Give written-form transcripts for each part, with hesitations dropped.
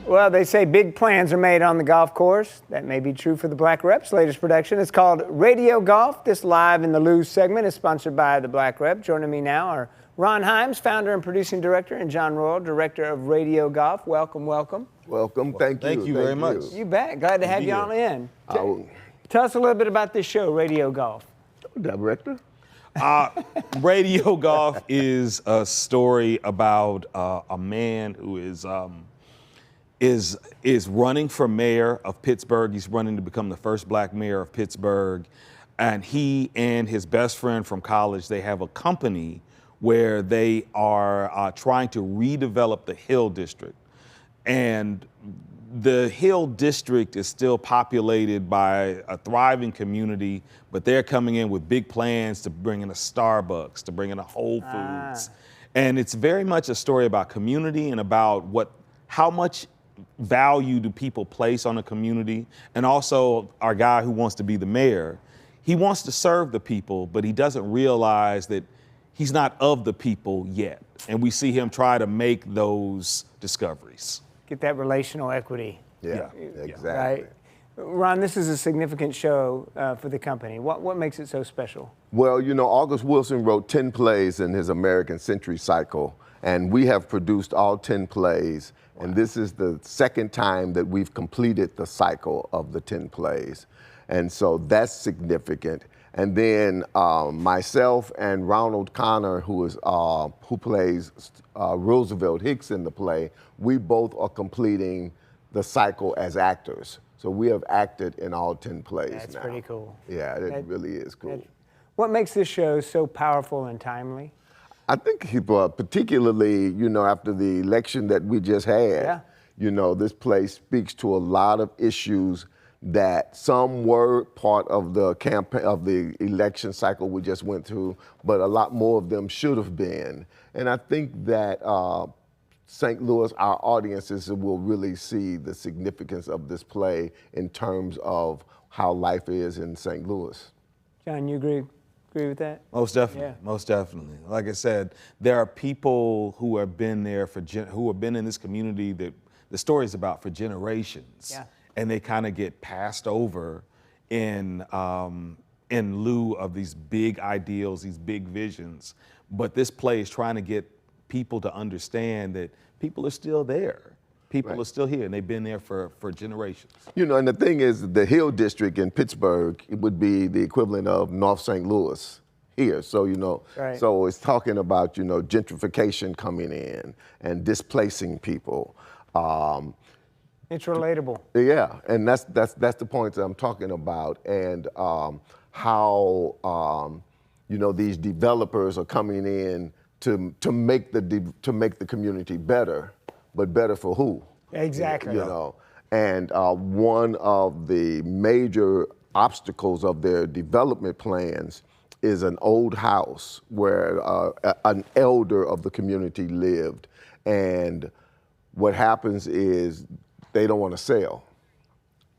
Well, they say big plans are made on the golf course. That may be true for the Black Rep's latest production. It's called Radio Golf. This Live in the Lose segment is sponsored by the Black Rep. Joining me now are Ron Himes, founder and producing director, and John Royal, director of Radio Golf. Welcome, welcome. Welcome. Thank you. Thank you very much. You bet. Glad to have you on in. Our Tell us a little bit about this show, Radio Golf. director. Radio Golf is a story about a man who is running for mayor of Pittsburgh. He's running to become the first black mayor of Pittsburgh. And he and his best friend from college, they have a company where they are trying to redevelop the Hill District. And the Hill District is still populated by a thriving community, but they're coming in with big plans to bring in a Starbucks, to bring in a Whole Foods. And it's very much a story about community and about how much value do people place on a community. And also our guy who wants to be the mayor, he wants to serve the people, but he doesn't realize that he's not of the people yet. And we see him try to make those discoveries. Get that relational equity. Yeah, Yeah. exactly. Right. Ron, this is a significant show for the company. What makes it so special? Well, you know, August Wilson wrote 10 plays in his American Century cycle, and we have produced all 10 plays. Wow. And this is the second time that we've completed the cycle of the 10 plays. And so that's significant. And then myself and Ronald Connor, who plays Roosevelt Hicks in the play, we both are completing the cycle as actors. So we have acted in all 10 plays now. That's pretty cool. Yeah, it really is cool. What makes this show so powerful and timely? I think particularly, you know, after the election that we just had, you know, this play speaks to a lot of issues that some were part of the campaign, of the election cycle we just went through, but a lot more of them should have been. And I think that St. Louis, our audiences will really see the significance of this play in terms of how life is in St. Louis. John, you agree with that? Most definitely, most definitely. Like I said, there are people who have been there who have been in this community that the story is about for generations. Yeah. And they kind of get passed over in lieu of these big ideals, these big visions. But this play is trying to get people to understand that people are still there. People are still here, and they've been there for generations. You know, and the thing is, the Hill District in Pittsburgh, it would be the equivalent of North St. Louis here. So, you know, so it's talking about, you know, gentrification coming in and displacing people. It's relatable. Yeah, and that's the point that I'm talking about, and how you know, these developers are coming in to make the community better, but better for who? Exactly. You know, and one of the major obstacles of their development plans is an old house where an elder of the community lived, and what happens is they don't want to sell.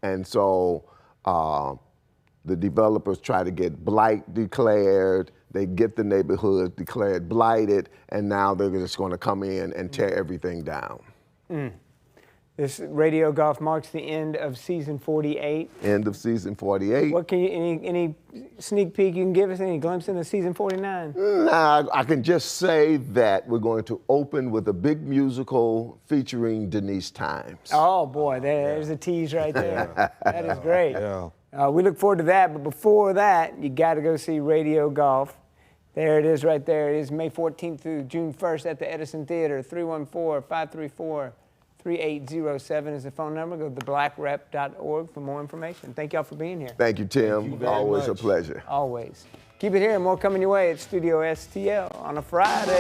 And so the developers try to get blight declared, they get the neighborhood declared blighted, and now they're just going to come in and tear everything down. This Radio Golf marks the end of season 48. End of season 48. What can you, any sneak peek you can give us, any glimpse into season 49? Nah, I can just say that we're going to open with a big musical featuring Denise Times. Oh boy, there's a tease right there. That is great. We look forward to that, but before that, you got to go see Radio Golf. There it is right there. It is May 14th through June 1st at the Edison Theater. 314-534-3807 is the phone number. Go to theblackrep.org for more information. Thank y'all for being here. Thank you, Tim. Thank you very Always much. a pleasure. Always. Keep it here. More coming your way at Studio STL on a Friday.